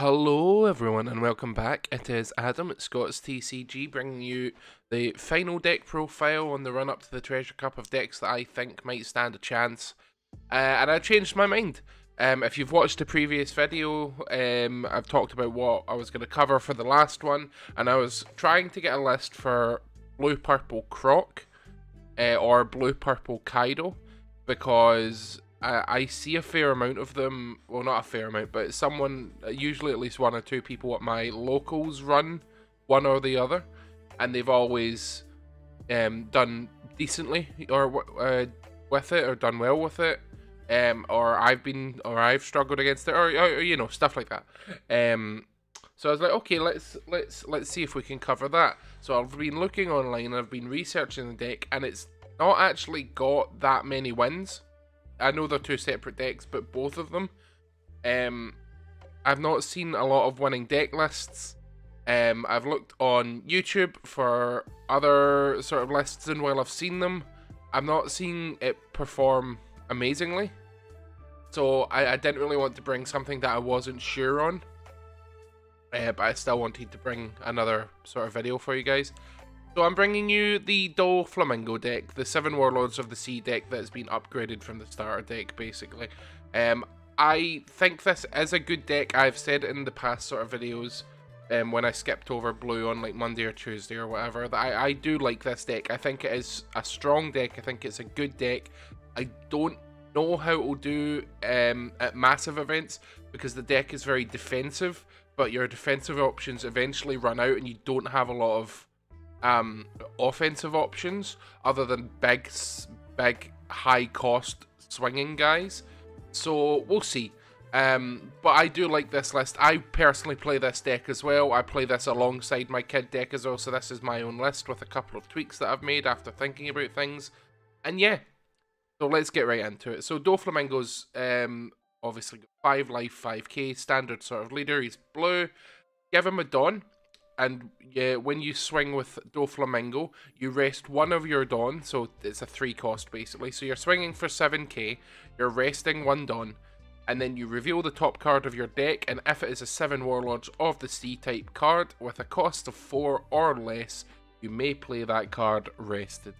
Hello everyone and welcome back. It is Adam at Scott's TCG bringing you the final deck profile on the run up to the Treasure Cup of decks that I think might stand a chance. And I changed my mind. If you've watched the previous video, I've talked about what I was going to cover for the last one, and I was trying to get a list for Blue-Purple Croc or Blue-Purple Kaido, because I see a fair amount of them. Well, not a fair amount, but someone, usually at least one or two people at my locals run one or the other, and they've always done decently or with it, or done well with it, or I've struggled against it, or you know, stuff like that. So I was like, okay, let's see if we can cover that. So I've been looking online, I've been researching the deck, and it's not actually got that many wins. I know they're two separate decks, but both of them, I've not seen a lot of winning deck lists. I've looked on YouTube for other sort of lists, and while I've seen them, I've not seen it perform amazingly. So I didn't really want to bring something that I wasn't sure on, but I still wanted to bring another sort of video for you guys. So I'm bringing you the Doflamingo deck, the 7 Warlords of the Sea deck that's been upgraded from the starter deck, basically. I think this is a good deck. I've said in the past sort of videos, when I skipped over blue on like Monday or Tuesday or whatever, that I do like this deck. I think it is a strong deck. I think it's a good deck. I don't know how it will do at massive events, because the deck is very defensive, but your defensive options eventually run out and you don't have a lot of offensive options other than big high cost swinging guys. So we'll see. But I do like this list. I personally play this deck as well. I play this alongside my kid deck as well, so this is my own list with a couple of tweaks that I've made after thinking about things. And yeah, so let's get right into it. So Doflamingo's obviously got 5 life, 5k, standard sort of leader. He's blue. Give him a Dawn. And yeah, when you swing with Doflamingo, you rest one of your Dawn, so it's a 3 cost basically. So you're swinging for 7k, you're resting 1 Dawn, and then you reveal the top card of your deck, and if it is a 7 Warlords of the Sea type card with a cost of 4 or less, you may play that card rested.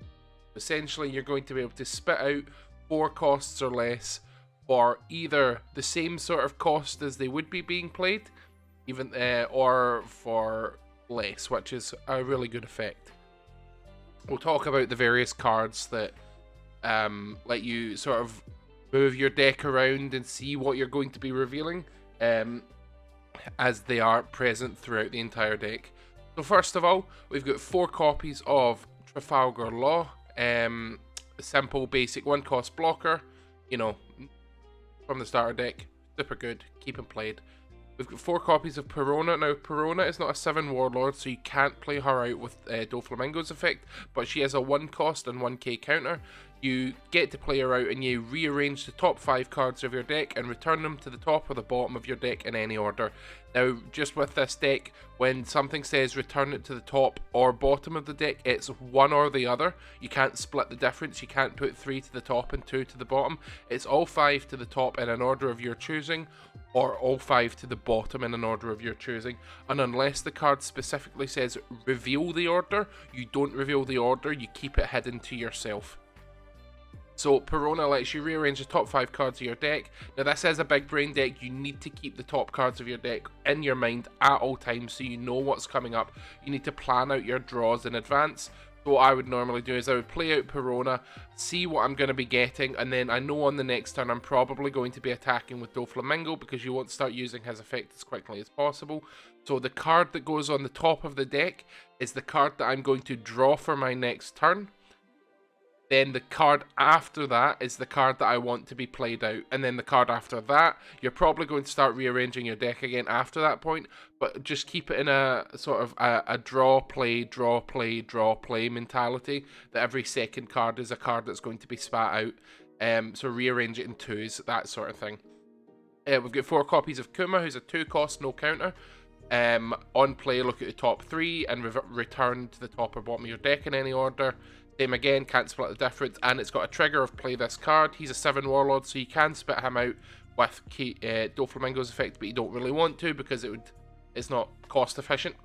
Essentially, you're going to be able to spit out 4 costs or less for either the same sort of cost as they would be being played, even or for less, which is a really good effect. We'll talk about the various cards that let you sort of move your deck around and see what you're going to be revealing as they are present throughout the entire deck. So first of all, we've got 4 copies of Trafalgar Law, simple basic 1 cost blocker, you know, from the starter deck, super good, keep them played. We've got 4 copies of Perona. Now, Perona is not a 7 Warlord, so you can't play her out with Doflamingo's effect, but she has a 1 cost and 1k counter. You get to play her out and you rearrange the top 5 cards of your deck and return them to the top or the bottom of your deck in any order. Now, just with this deck, when something says return it to the top or bottom of the deck, it's one or the other. You can't split the difference. You can't put 3 to the top and 2 to the bottom. It's all 5 to the top in an order of your choosing, or all 5 to the bottom in an order of your choosing. And unless the card specifically says reveal the order, you don't reveal the order, you keep it hidden to yourself. So Perona lets you rearrange the top 5 cards of your deck. Now this is a big brain deck. You need to keep the top cards of your deck in your mind at all times so you know what's coming up. You need to plan out your draws in advance. So what I would normally do is I would play out Perona, see what I'm going to be getting, and then I know on the next turn I'm probably going to be attacking with Doflamingo, because you won't start using his effect as quickly as possible. So the card that goes on the top of the deck is the card that I'm going to draw for my next turn. Then the card after that is the card that I want to be played out. And then the card after that, you're probably going to start rearranging your deck again after that point. But just keep it in a sort of a draw, play, draw, play, draw, play mentality. That every second card is a card that's going to be spat out. So rearrange it in 2s, that sort of thing. We've got 4 copies of Kuma, who's a 2 cost, no counter. On play, look at the top 3 and return to the top or bottom of your deck in any order. Same again, can't split the difference, and it's got a trigger of play this card. He's a 7 Warlord, so you can spit him out with Doflamingo's effect, but you don't really want to because it's not cost efficient.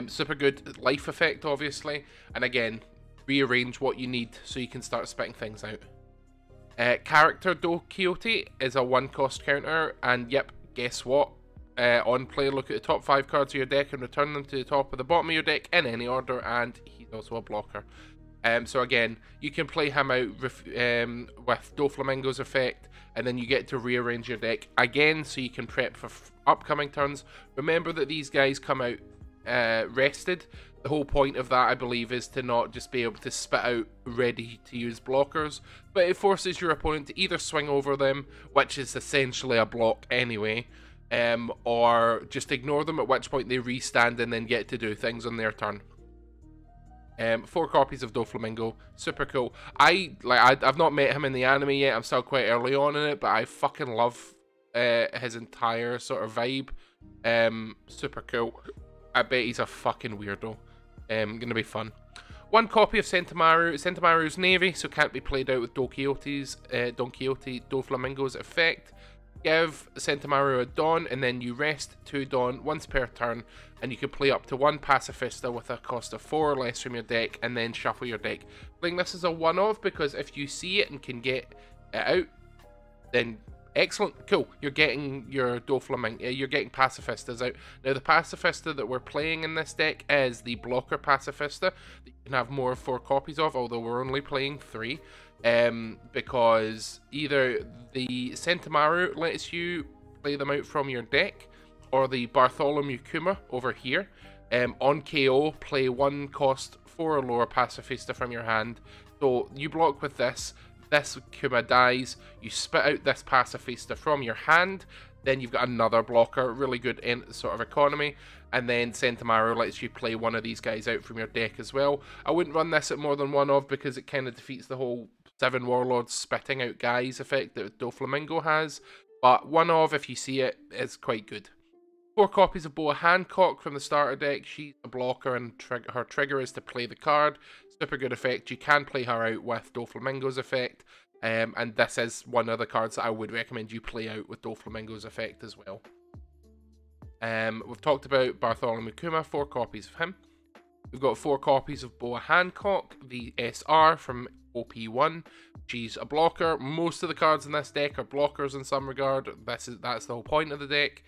Super good life effect, obviously, and again, rearrange what you need so you can start spitting things out. Character Do Quixote is a 1 cost counter, and yep, guess what? On play, look at the top 5 cards of your deck and return them to the top or the bottom of your deck in any order, and he's also a blocker. So again, you can play him out with Doflamingo's effect, and then you get to rearrange your deck again so you can prep for upcoming turns. Remember that these guys come out rested. The whole point of that, I believe, is to not just be able to spit out ready to use blockers, but it forces your opponent to either swing over them, which is essentially a block anyway, or just ignore them, at which point they restand and then get to do things on their turn. 4 copies of Doflamingo, super cool. I've not met him in the anime yet, I'm still quite early on in it, but I fucking love his entire sort of vibe. Super cool. I bet he's a fucking weirdo. Gonna be fun. 1 copy of Sentimaru. Sentimaru's navy, so can't be played out with Don Quixote Doflamingo's effect. Give Sentimaru a Dawn, and then you rest 2 Dawn once per turn, and you can play up to 1 Pacifista with a cost of 4 or less from your deck, and then shuffle your deck. Playing this is a one-off, because if you see it and can get it out, then excellent, cool. You're getting your Doflamingo, you're getting Pacifistas out. Now, the Pacifista that we're playing in this deck is the blocker Pacifista that you can have more of 4 copies of, although we're only playing 3. Because either the Sentimaru lets you play them out from your deck, or the Bartholomew Kuma over here. On KO, play 1 cost 4 or lower Pacifista from your hand. So you block with this Kuma dies, you spit out this Pacifista from your hand, then you've got another blocker, really good in sort of economy, and then Sentimaru lets you play 1 of these guys out from your deck as well. I wouldn't run this at more than 1 of, because it kind of defeats the whole 7 Warlords spitting out guys effect that Doflamingo has, but 1 of, if you see it, is quite good. 4 copies of Boa Hancock from the starter deck. She's a blocker, and her trigger is to play the card. Super good effect. You can play her out with Doflamingo's effect, and this is one of the cards that I would recommend you play out with Doflamingo's effect as well. We've talked about Bartholomew Kuma, 4 copies of him. We've got 4 copies of Boa Hancock, the SR from OP1. She's a blocker. Most of the cards in this deck are blockers in some regard. That's the whole point of the deck.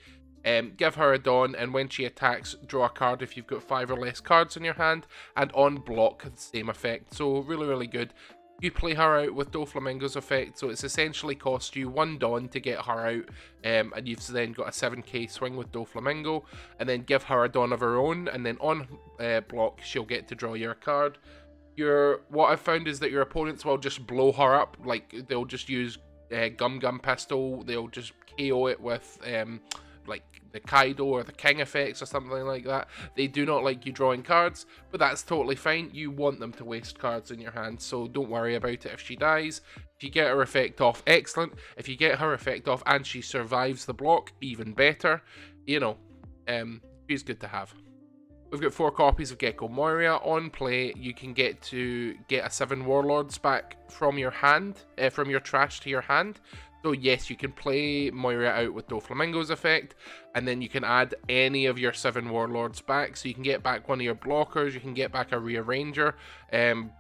Give her a Dawn, and when she attacks, draw a card if you've got 5 or less cards in your hand, and on block, the same effect. So really, really good. You play her out with Doflamingo's effect, so it's essentially cost you 1 Dawn to get her out, and you've then got a 7k swing with Doflamingo, and then give her a Dawn of her own, and then on block, she'll get to draw your card. What I've found is that your opponents will just blow her up, like they'll just use Gum Pistol, they'll just KO it with like the Kaido or the King effects or something like that. They do not like you drawing cards, but that's totally fine. You want them to waste cards in your hand, so don't worry about it if she dies. If you get her effect off, excellent. If you get her effect off and she survives the block, even better. You know, she's good to have. We've got 4 copies of Gecko Moria. On play, you can get a 7 Warlords back from your hand, from your trash to your hand. So yes, you can play Moira out with Doflamingo's effect, and then you can add any of your 7 Warlords back. So you can get back one of your blockers, you can get back a Rearranger,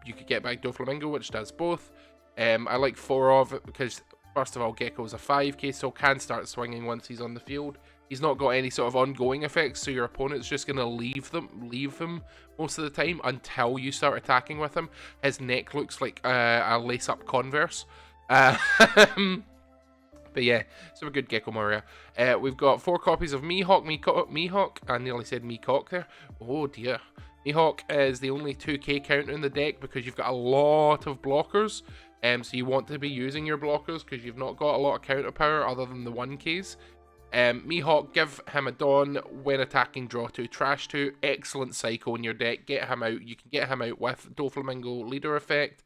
you could get back Doflamingo, which does both. I like 4 of it because, first of all, Gecko's a 5k, so can start swinging once he's on the field. He's not got any sort of ongoing effects, so your opponent's just going to leave him most of the time until you start attacking with him. His neck looks like a lace-up Converse. But yeah, super good Gecko Moria. We've got 4 copies of Mihawk. I nearly said Meacock there. Oh dear. Mihawk is the only 2k counter in the deck because you've got a lot of blockers. So you want to be using your blockers because you've not got a lot of counter power other than the 1ks. Mihawk, give him a Dawn. When attacking, draw 2, trash 2. Excellent Psycho in your deck. Get him out. You can get him out with Doflamingo leader effect.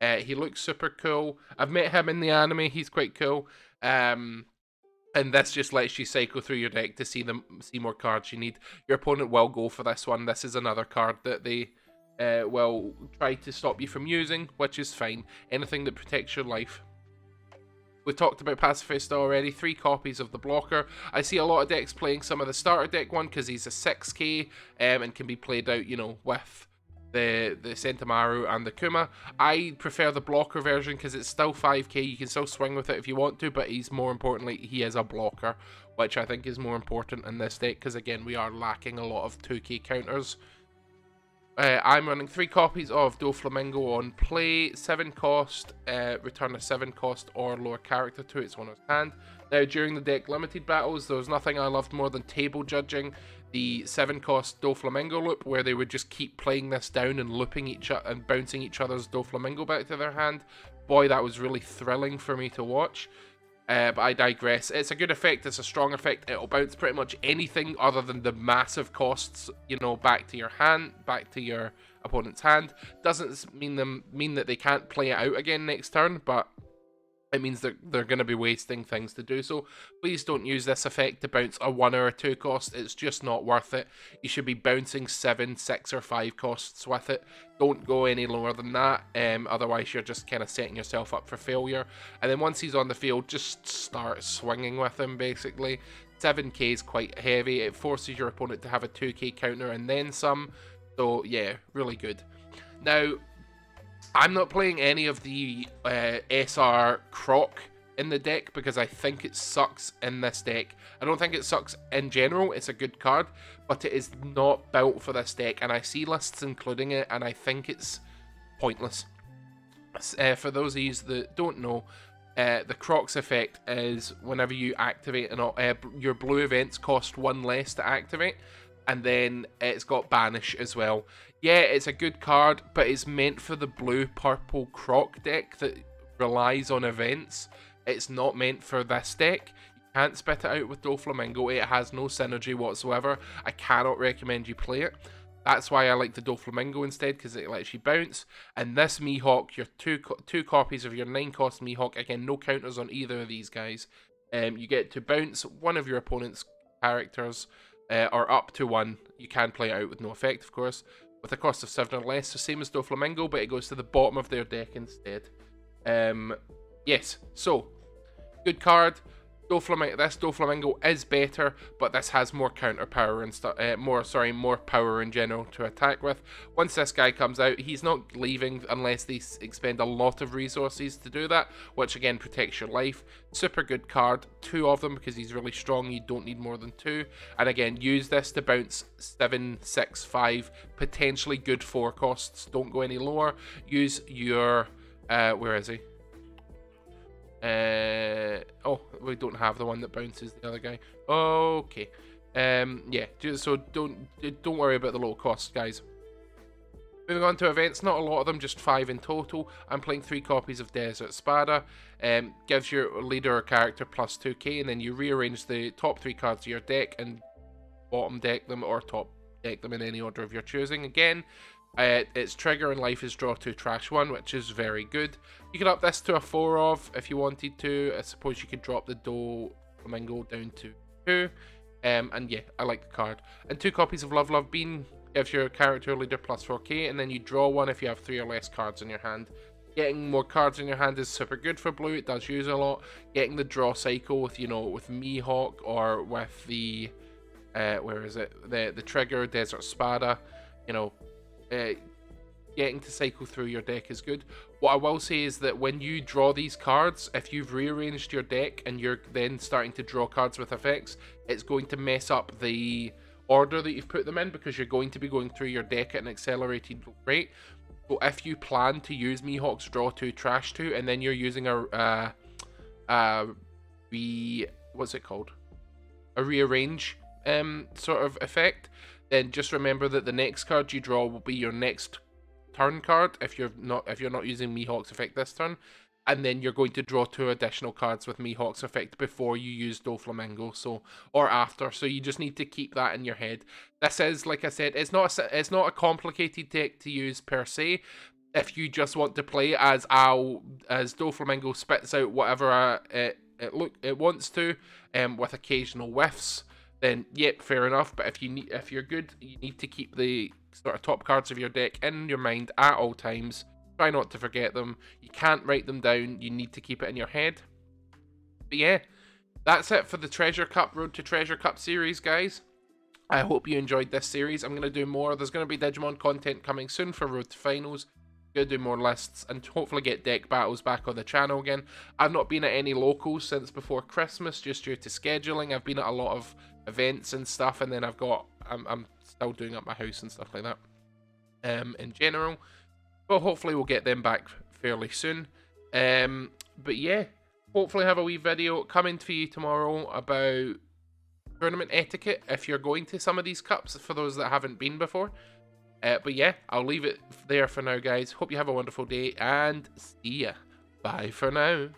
He looks super cool. I've met him in the anime. He's quite cool. And this just lets you cycle through your deck to see more cards you need. Your opponent will go for this one. This is another card that they will try to stop you from using, which is fine. Anything that protects your life. We talked about Pacifist already, 3 copies of the blocker. I see a lot of decks playing some of the starter deck one because he's a 6k and can be played out, you know, with the Sentamaru and the Kuma. I prefer the blocker version because it's still 5k. You can still swing with it if you want to, but he's more importantly, he is a blocker, which I think is more important in this deck because, again, we are lacking a lot of 2k counters. I'm running 3 copies of Doflamingo on play, 7 cost, return a 7 cost or lower character to its owner's hand. Now, during the deck limited battles, there was nothing I loved more than table judging the 7 cost Doflamingo loop, where they would just keep playing this down and looping each other and bouncing each other's Doflamingo back to their hand. Boy, that was really thrilling for me to watch. But I digress. It's a good effect, it's a strong effect, it'll bounce pretty much anything other than the massive costs, you know, back to your hand, back to your opponent's hand. Doesn't mean that they can't play it out again next turn, but it means that they're going to be wasting things to do so. Please don't use this effect to bounce a 1 or a 2 cost. It's just not worth it. You should be bouncing 7, 6 or 5 costs with it. Don't go any lower than that. Otherwise, you're just kind of setting yourself up for failure. And then once he's on the field, just start swinging with him, basically. 7k is quite heavy. It forces your opponent to have a 2k counter and then some. So, yeah, really good. Now, I'm not playing any of the SR Croc in the deck because I think it sucks in this deck. I don't think it sucks in general. It's a good card, but it is not built for this deck, and I see lists including it, and I think it's pointless. For those of you that don't know, the Croc's effect is whenever you activate your blue events cost 1 less to activate, and then it's got Banish as well. Yeah, it's a good card, but it's meant for the blue-purple Croc deck that relies on events. It's not meant for this deck. You can't spit it out with Doflamingo. It has no synergy whatsoever. I cannot recommend you play it. That's why I like the Doflamingo instead, because it lets you bounce. And this Mihawk, your two copies of your 9-cost Mihawk, again, no counters on either of these guys. You get to bounce one of your opponent's characters, or up to 1. You can play it out with no effect, of course, with a cost of 7 or less, so same as Doflamingo, but it goes to the bottom of their deck instead. Yes, so, good card. This Doflamingo is better, but this has more counter power and stuff. More power in general to attack with. Once this guy comes out, he's not leaving unless they expend a lot of resources to do that, which again protects your life. Super good card, 2 of them because he's really strong. You don't need more than 2. And again, use this to bounce 7, 6, 5, potentially good 4 costs. Don't go any lower. Use your where is he? Oh, we don't have the one that bounces the other guy. Okay. Yeah, so don't worry about the low cost, guys. Moving on to events, not a lot of them, just 5 in total. I'm playing 3 copies of Desert Spada. Gives your leader or character plus 2k, and then you rearrange the top 3 cards of your deck and bottom deck them or top deck them in any order of your choosing. Again, its trigger in life is draw 2, trash 1, which is very good. You could up this to a 4 of if you wanted to. I suppose you could drop the Doflamingo down to 2. And yeah, I like the card. And 2 copies of Love Love Bean gives your character leader plus 4k, and then you draw 1 if you have 3 or less cards in your hand. Getting more cards in your hand is super good for blue. It does use a lot. Getting the draw cycle with, you know, with Mihawk or with the where is it? The trigger Desert Spada, you know, getting to cycle through your deck is good. What I will say is that when you draw these cards, if you've rearranged your deck and you're then starting to draw cards with effects, it's going to mess up the order that you've put them in, because you're going to be going through your deck at an accelerated rate. So if you plan to use Mihawk's draw 2, trash 2, and then you're using what's it called? A rearrange sort of effect, then just remember that the next card you draw will be your next turn card if you're not using Mihawk's effect this turn, and then you're going to draw 2 additional cards with Mihawk's effect before you use Doflamingo, so, or after. So you just need to keep that in your head. This is, like I said, it's not a complicated deck to use per se. If you just want to play as Doflamingo spits out whatever it wants to, with occasional whiffs, then yep, fair enough. But if you're good, you need to keep the sort of top cards of your deck in your mind at all times. Try not to forget them. You can't write them down. You need to keep it in your head. But yeah, that's it for the Treasure Cup, Road to Treasure Cup series, guys. I hope you enjoyed this series. I'm going to do more. There's going to be Digimon content coming soon for Road to Finals. Going to do more lists and hopefully get deck battles back on the channel again. I've not been at any locals since before Christmas, just due to scheduling. I've been at a lot of events and stuff, and then I'm still doing up my house and stuff like that in general. But hopefully we'll get them back fairly soon. But yeah, hopefully have a wee video coming for you tomorrow about tournament etiquette if you're going to some of these cups, for those that haven't been before. But yeah, I'll leave it there for now, guys. Hope you have a wonderful day, and see ya. Bye for now.